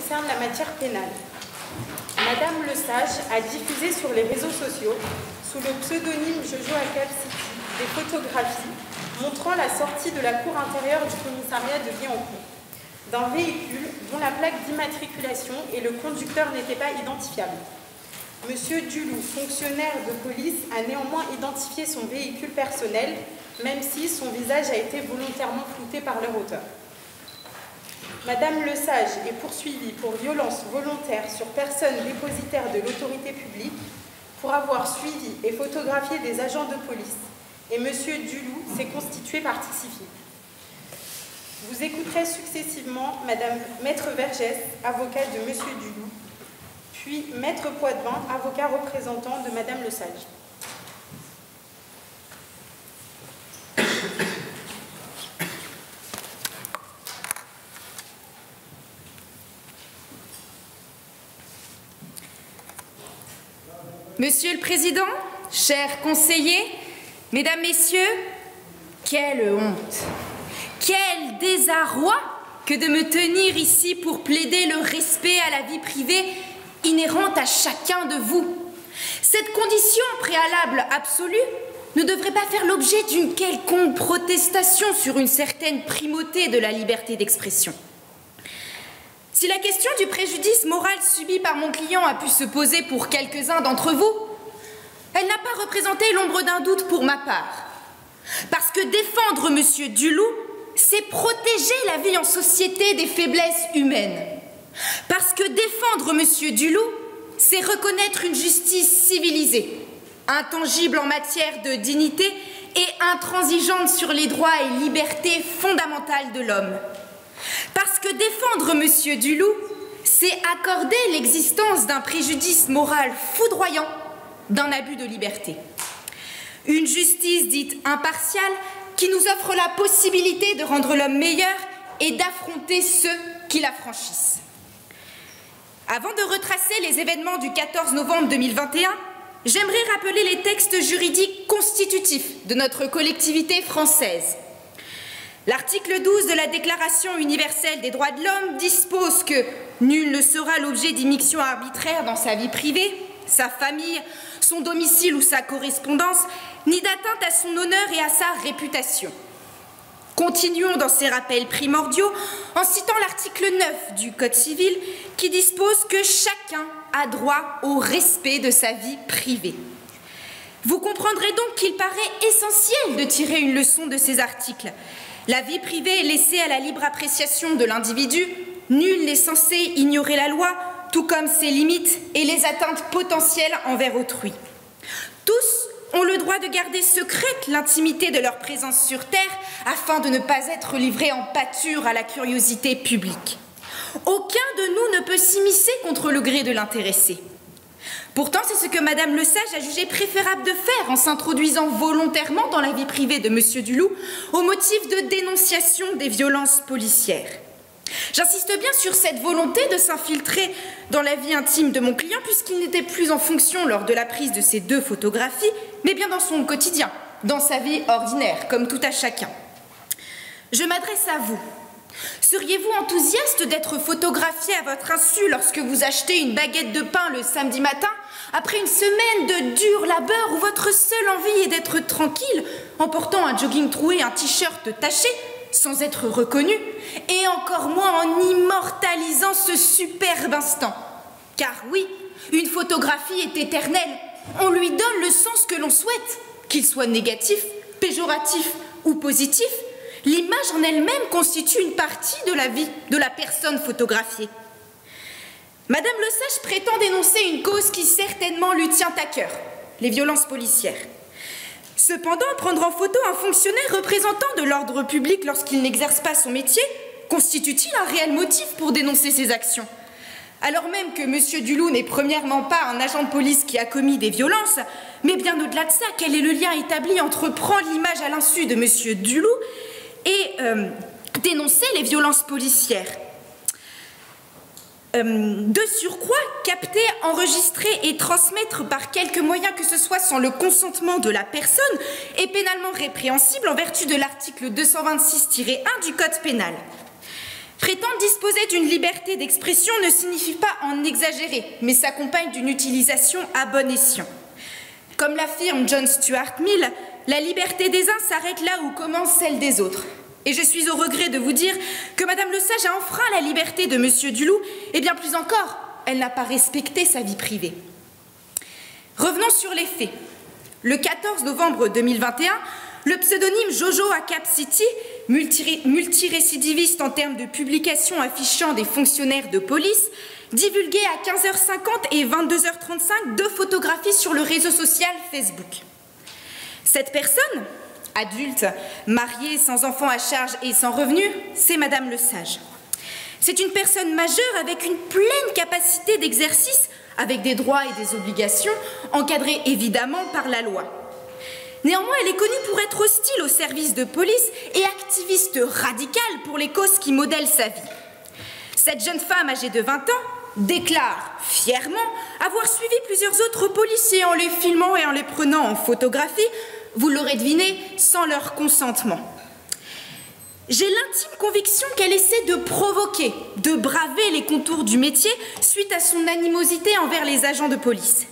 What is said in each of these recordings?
concerne la matière pénale. Madame Lesage a diffusé sur les réseaux sociaux, sous le pseudonyme Jojo Akab City, des photographies montrant la sortie de la cour intérieure du commissariat de Billancourt d'un véhicule dont la plaque d'immatriculation et le conducteur n'étaient pas identifiables. Monsieur Duloup, fonctionnaire de police, a néanmoins identifié son véhicule personnel, même si son visage a été volontairement flouté par leur auteur. Madame Lesage est poursuivie pour violence volontaire sur personne dépositaire de l'autorité publique pour avoir suivi et photographié des agents de police. Et Monsieur Duloup s'est constitué partie civile. Vous écouterez successivement Madame Maître Vergès, avocat de Monsieur Duloup, puis Maître Poitvin, avocat représentant de Madame Lesage. Monsieur le Président, chers conseillers, Mesdames, Messieurs, quelle honte, quel désarroi que de me tenir ici pour plaider le respect à la vie privée inhérente à chacun de vous. Cette condition préalable absolue ne devrait pas faire l'objet d'une quelconque protestation sur une certaine primauté de la liberté d'expression. Si la question du préjudice moral subi par mon client a pu se poser pour quelques-uns d'entre vous, elle n'a pas représenté l'ombre d'un doute pour ma part. Parce que défendre Monsieur Duloup, c'est protéger la vie en société des faiblesses humaines. Parce que défendre Monsieur Duloup, c'est reconnaître une justice civilisée, intangible en matière de dignité et intransigeante sur les droits et libertés fondamentales de l'homme. Parce que défendre Monsieur Duloup, c'est accorder l'existence d'un préjudice moral foudroyant, d'un abus de liberté. Une justice dite impartiale qui nous offre la possibilité de rendre l'homme meilleur et d'affronter ceux qui la franchissent. Avant de retracer les événements du 14 novembre 2021, j'aimerais rappeler les textes juridiques constitutifs de notre collectivité française. L'article 12 de la Déclaration universelle des droits de l'homme dispose que nul ne sera l'objet d'immixtion arbitraire dans sa vie privée, sa famille, son domicile ou sa correspondance, ni d'atteinte à son honneur et à sa réputation. Continuons dans ces rappels primordiaux en citant l'article 9 du Code civil qui dispose que chacun a droit au respect de sa vie privée. Vous comprendrez donc qu'il paraît essentiel de tirer une leçon de ces articles. La vie privée est laissée à la libre appréciation de l'individu. Nul n'est censé ignorer la loi, tout comme ses limites et les atteintes potentielles envers autrui. Tous ont le droit de garder secrète l'intimité de leur présence sur Terre afin de ne pas être livrés en pâture à la curiosité publique. Aucun de nous ne peut s'immiscer contre le gré de l'intéressé. Pourtant, c'est ce que Madame Lesage a jugé préférable de faire en s'introduisant volontairement dans la vie privée de Monsieur Duloup au motif de dénonciation des violences policières. J'insiste bien sur cette volonté de s'infiltrer dans la vie intime de mon client puisqu'il n'était plus en fonction lors de la prise de ces deux photographies, mais bien dans son quotidien, dans sa vie ordinaire, comme tout à chacun. Je m'adresse à vous. Seriez-vous enthousiaste d'être photographié à votre insu lorsque vous achetez une baguette de pain le samedi matin, après une semaine de dur labeur où votre seule envie est d'être tranquille, en portant un jogging troué et un t-shirt taché, sans être reconnu, et encore moins en immortalisant ce superbe instant? Car oui, une photographie est éternelle. On lui donne le sens que l'on souhaite, qu'il soit négatif, péjoratif ou positif. L'image en elle-même constitue une partie de la vie de la personne photographiée. Madame Lesage prétend dénoncer une cause qui certainement lui tient à cœur, les violences policières. Cependant, prendre en photo un fonctionnaire représentant de l'ordre public lorsqu'il n'exerce pas son métier constitue-t-il un réel motif pour dénoncer ses actions? Alors même que Monsieur Duloup n'est premièrement pas un agent de police qui a commis des violences, mais bien au-delà de ça, quel est le lien établi entre prendre l'image à l'insu de Monsieur Duloup et dénoncer les violences policières? De surcroît, capter, enregistrer et transmettre par quelque moyen que ce soit sans le consentement de la personne est pénalement répréhensible en vertu de l'article 226-1 du Code pénal. Prétendre disposer d'une liberté d'expression ne signifie pas en exagérer, mais s'accompagne d'une utilisation à bon escient. Comme l'affirme John Stuart Mill, la liberté des uns s'arrête là où commence celle des autres. Et je suis au regret de vous dire que Madame Le Sage a enfreint la liberté de Monsieur Duloup, et bien plus encore, elle n'a pas respecté sa vie privée. Revenons sur les faits. Le 14 novembre 2021, le pseudonyme Jojo à Cap City, multirécidiviste en termes de publications affichant des fonctionnaires de police, divulguait à 15h50 et 22h35 deux photographies sur le réseau social Facebook. Cette personne, adulte, mariée, sans enfant à charge et sans revenu, c'est Madame Le Sage. C'est une personne majeure avec une pleine capacité d'exercice, avec des droits et des obligations, encadrées évidemment par la loi. Néanmoins, elle est connue pour être hostile aux services de police et activiste radicale pour les causes qui modèlent sa vie. Cette jeune femme âgée de 20 ans déclare fièrement avoir suivi plusieurs autres policiers en les filmant et en les prenant en photographie, vous l'aurez deviné, sans leur consentement. J'ai l'intime conviction qu'elle essaie de provoquer, de braver les contours du métier suite à son animosité envers les agents de police.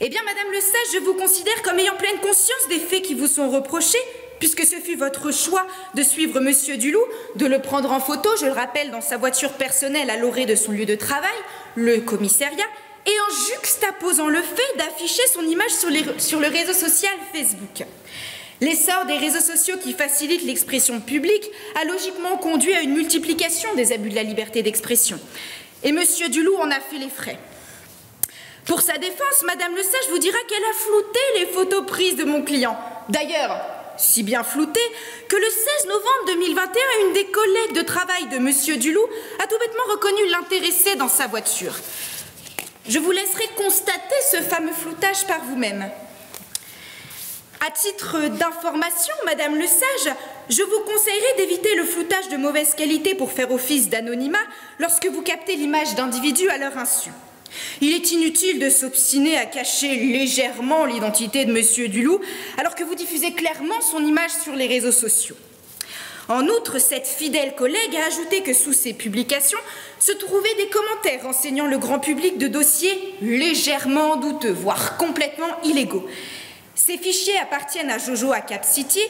Eh bien, Madame Le Sage, je vous considère comme ayant pleine conscience des faits qui vous sont reprochés, puisque ce fut votre choix de suivre Monsieur Duloup, de le prendre en photo, je le rappelle, dans sa voiture personnelle à l'orée de son lieu de travail, le commissariat, et en juxtaposant le fait d'afficher son image sur le réseau social Facebook. L'essor des réseaux sociaux qui facilitent l'expression publique a logiquement conduit à une multiplication des abus de la liberté d'expression. Et Monsieur Duloup en a fait les frais. Pour sa défense, Madame Le Sage vous dira qu'elle a flouté les photos prises de mon client. D'ailleurs, si bien flouté que le 16 novembre 2021, une des collègues de travail de Monsieur Duloup a tout bêtement reconnu l'intéressé dans sa voiture. Je vous laisserai constater ce fameux floutage par vous-même. À titre d'information, Madame Le Sage, je vous conseillerais d'éviter le floutage de mauvaise qualité pour faire office d'anonymat lorsque vous captez l'image d'individus à leur insu. Il est inutile de s'obstiner à cacher légèrement l'identité de Monsieur Duloup alors que vous diffusez clairement son image sur les réseaux sociaux. En outre, cette fidèle collègue a ajouté que sous ses publications se trouvaient des commentaires renseignant le grand public de dossiers légèrement douteux, voire complètement illégaux. Ces fichiers appartiennent à Jojo à Cap City.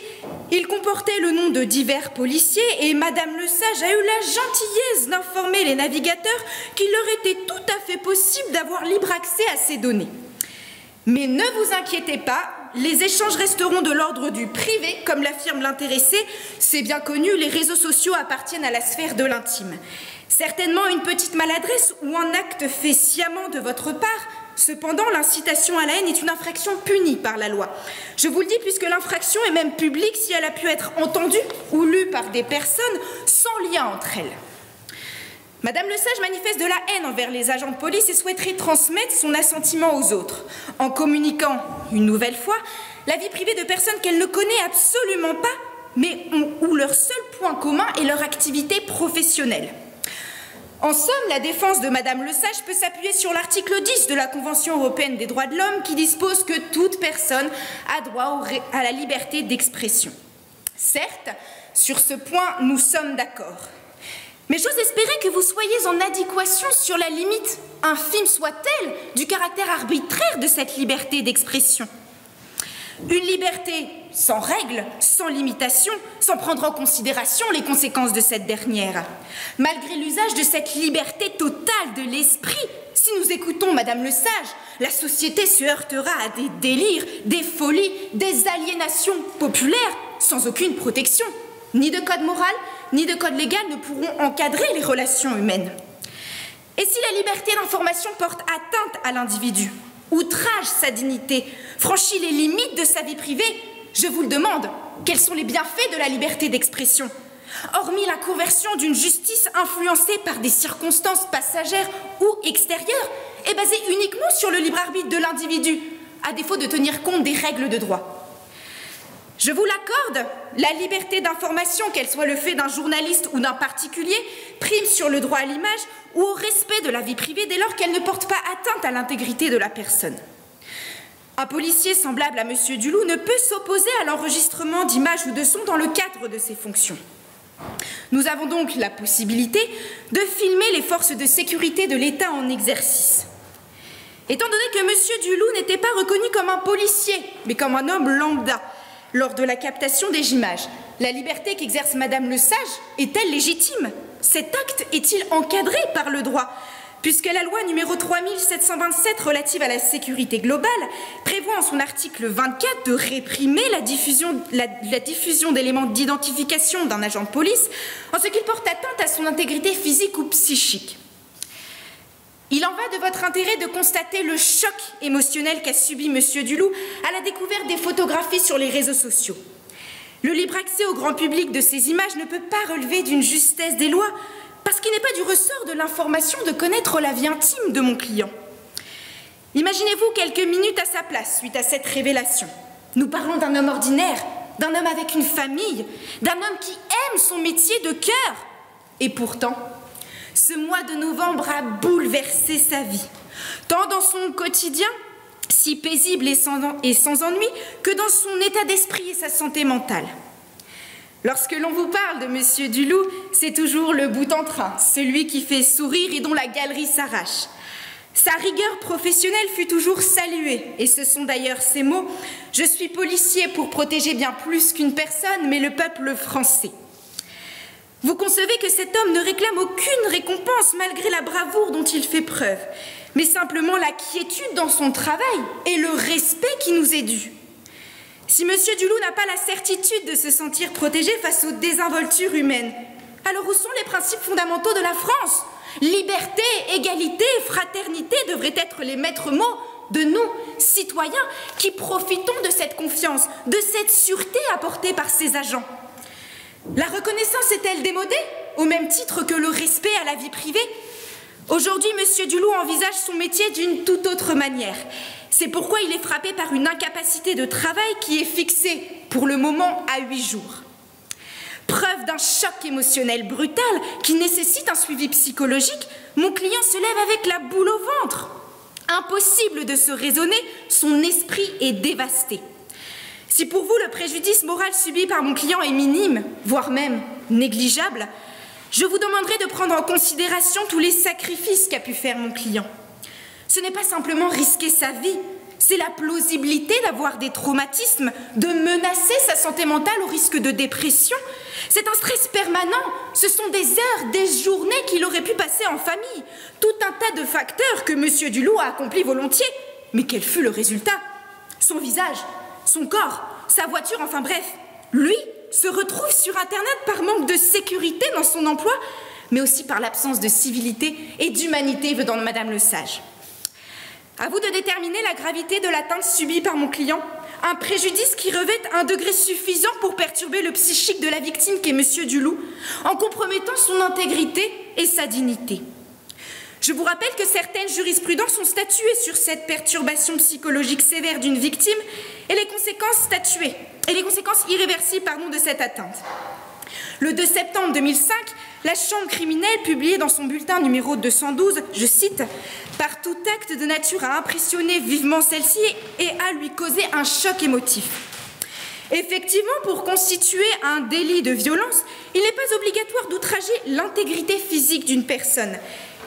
Ils comportaient le nom de divers policiers et Madame Le Sage a eu la gentillesse d'informer les navigateurs qu'il leur était tout à fait possible d'avoir libre accès à ces données. Mais ne vous inquiétez pas, les échanges resteront de l'ordre du privé, comme l'affirme l'intéressé. C'est bien connu, les réseaux sociaux appartiennent à la sphère de l'intime. Certainement une petite maladresse ou un acte fait sciemment de votre part. Cependant, l'incitation à la haine est une infraction punie par la loi. Je vous le dis puisque l'infraction est même publique si elle a pu être entendue ou lue par des personnes sans lien entre elles. Madame Le Sage manifeste de la haine envers les agents de police et souhaiterait transmettre son assentiment aux autres, en communiquant, une nouvelle fois, la vie privée de personnes qu'elle ne connaît absolument pas, mais où leur seul point commun est leur activité professionnelle. En somme, la défense de Madame Le Sage peut s'appuyer sur l'article 10 de la Convention européenne des droits de l'homme qui dispose que toute personne a droit à la liberté d'expression. Certes, sur ce point, nous sommes d'accord. Mais j'ose espérer que vous soyez en adéquation sur la limite, infime soit-elle, du caractère arbitraire de cette liberté d'expression. Une liberté sans règles, sans limitation, sans prendre en considération les conséquences de cette dernière. Malgré l'usage de cette liberté totale de l'esprit, si nous écoutons Madame Le Sage, la société se heurtera à des délires, des folies, des aliénations populaires, sans aucune protection. Ni de code moral, ni de code légal ne pourront encadrer les relations humaines. Et si la liberté d'information porte atteinte à l'individu, outrage sa dignité, franchit les limites de sa vie privée, je vous le demande, quels sont les bienfaits de la liberté d'expression? Hormis la conversion d'une justice influencée par des circonstances passagères ou extérieures et basée uniquement sur le libre arbitre de l'individu, à défaut de tenir compte des règles de droit. Je vous l'accorde, la liberté d'information, qu'elle soit le fait d'un journaliste ou d'un particulier, prime sur le droit à l'image ou au respect de la vie privée dès lors qu'elle ne porte pas atteinte à l'intégrité de la personne. Un policier semblable à Monsieur Duloup ne peut s'opposer à l'enregistrement d'images ou de sons dans le cadre de ses fonctions. Nous avons donc la possibilité de filmer les forces de sécurité de l'État en exercice. Étant donné que M. Duloup n'était pas reconnu comme un policier, mais comme un homme lambda, lors de la captation des images, la liberté qu'exerce Madame Lesage est-elle légitime? Cet acte est-il encadré par le droit? Puisque la loi numéro 3727 relative à la sécurité globale prévoit en son article 24 de réprimer la diffusion d'éléments d'identification d'un agent de police en ce qu'il porte atteinte à son intégrité physique ou psychique. Il en va de votre intérêt de constater le choc émotionnel qu'a subi M. Duloup à la découverte des photographies sur les réseaux sociaux. Le libre accès au grand public de ces images ne peut pas relever d'une justesse des lois parce qu'il n'est pas du ressort de l'information de connaître la vie intime de mon client. Imaginez-vous quelques minutes à sa place suite à cette révélation. Nous parlons d'un homme ordinaire, d'un homme avec une famille, d'un homme qui aime son métier de cœur. Et pourtant, ce mois de novembre a bouleversé sa vie, tant dans son quotidien, si paisible et sans ennui, que dans son état d'esprit et sa santé mentale. Lorsque l'on vous parle de M. Duloup, c'est toujours le bout en train, celui qui fait sourire et dont la galerie s'arrache. Sa rigueur professionnelle fut toujours saluée, et ce sont d'ailleurs ces mots « Je suis policier pour protéger bien plus qu'une personne, mais le peuple français ». Vous concevez que cet homme ne réclame aucune récompense malgré la bravoure dont il fait preuve, mais simplement la quiétude dans son travail et le respect qui nous est dû. Si M. Duloup n'a pas la certitude de se sentir protégé face aux désinvoltures humaines, alors où sont les principes fondamentaux de la France? Liberté, égalité, fraternité devraient être les maîtres mots de nous, citoyens, qui profitons de cette confiance, de cette sûreté apportée par ces agents. La reconnaissance est-elle démodée, au même titre que le respect à la vie privée? Aujourd'hui, M. Duloup envisage son métier d'une toute autre manière. C'est pourquoi il est frappé par une incapacité de travail qui est fixée, pour le moment, à 8 jours. Preuve d'un choc émotionnel brutal qui nécessite un suivi psychologique, mon client se lève avec la boule au ventre. Impossible de se raisonner, son esprit est dévasté. Si pour vous le préjudice moral subi par mon client est minime, voire même négligeable, je vous demanderai de prendre en considération tous les sacrifices qu'a pu faire mon client. Ce n'est pas simplement risquer sa vie, c'est la plausibilité d'avoir des traumatismes, de menacer sa santé mentale au risque de dépression. C'est un stress permanent, ce sont des heures, des journées qu'il aurait pu passer en famille. Tout un tas de facteurs que M. Duloup a accomplis volontiers. Mais quel fut le résultat? Son visage, son corps, sa voiture, enfin bref, lui se retrouve sur Internet par manque de sécurité dans son emploi, mais aussi par l'absence de civilité et d'humanité venant de Madame Lesage. À vous de déterminer la gravité de l'atteinte subie par mon client, un préjudice qui revêt un degré suffisant pour perturber le psychique de la victime qu'est M. Duloup, en compromettant son intégrité et sa dignité. Je vous rappelle que certaines jurisprudences ont statué sur cette perturbation psychologique sévère d'une victime et les conséquences irréversibles de cette atteinte. Le 2 septembre 2005, la Chambre criminelle publiait dans son bulletin numéro 212, je cite, « Par tout acte de nature à impressionner vivement celle-ci et à lui causer un choc émotif ». Effectivement, pour constituer un délit de violence, il n'est pas obligatoire d'outrager l'intégrité physique d'une personne.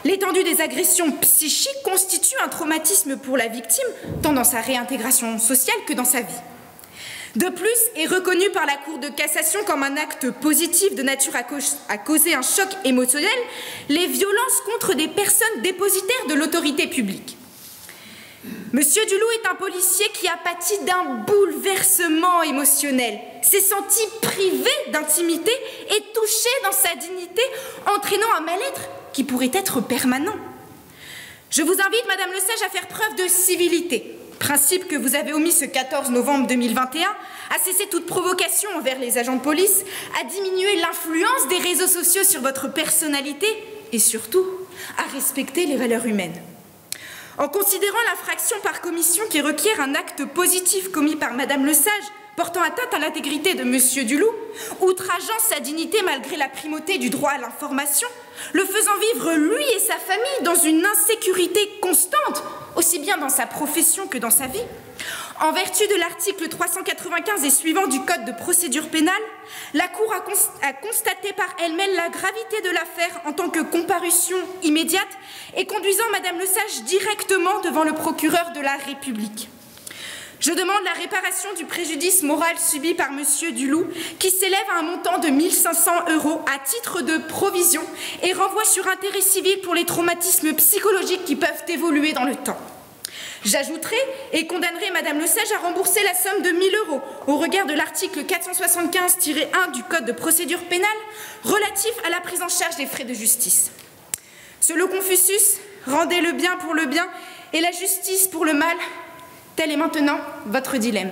L'étendue des agressions psychiques constitue un traumatisme pour la victime, tant dans sa réintégration sociale que dans sa vie. De plus, est reconnu par la Cour de cassation comme un acte positif de nature à causer un choc émotionnel, les violences contre des personnes dépositaires de l'autorité publique. Monsieur Duloup est un policier qui a pâti d'un bouleversement émotionnel, s'est senti privé d'intimité et touché dans sa dignité, entraînant un mal-être qui pourrait être permanent. Je vous invite, Madame Lesage, à faire preuve de civilité, principe que vous avez omis ce 14 novembre 2021, à cesser toute provocation envers les agents de police, à diminuer l'influence des réseaux sociaux sur votre personnalité et surtout à respecter les valeurs humaines. En considérant l'infraction par commission qui requiert un acte positif commis par Madame Lesage portant atteinte à l'intégrité de Monsieur Duloup, outrageant sa dignité malgré la primauté du droit à l'information, le faisant vivre lui et sa famille dans une insécurité constante, aussi bien dans sa profession que dans sa vie, En vertu de l'article 395 et suivant du Code de procédure pénale, la Cour a constaté par elle-même la gravité de l'affaire en tant que comparution immédiate et conduisant Madame Lesage directement devant le procureur de la République. Je demande la réparation du préjudice moral subi par Monsieur Duloup, qui s'élève à un montant de 1 500 € à titre de provision et renvoie sur intérêt civil pour les traumatismes psychologiques qui peuvent évoluer dans le temps. J'ajouterai et condamnerai Madame Lesage à rembourser la somme de 1 000 € au regard de l'article 475-1 du Code de procédure pénale relatif à la prise en charge des frais de justice. Selon Confucius, rendez le bien pour le bien et la justice pour le mal. Tel est maintenant votre dilemme.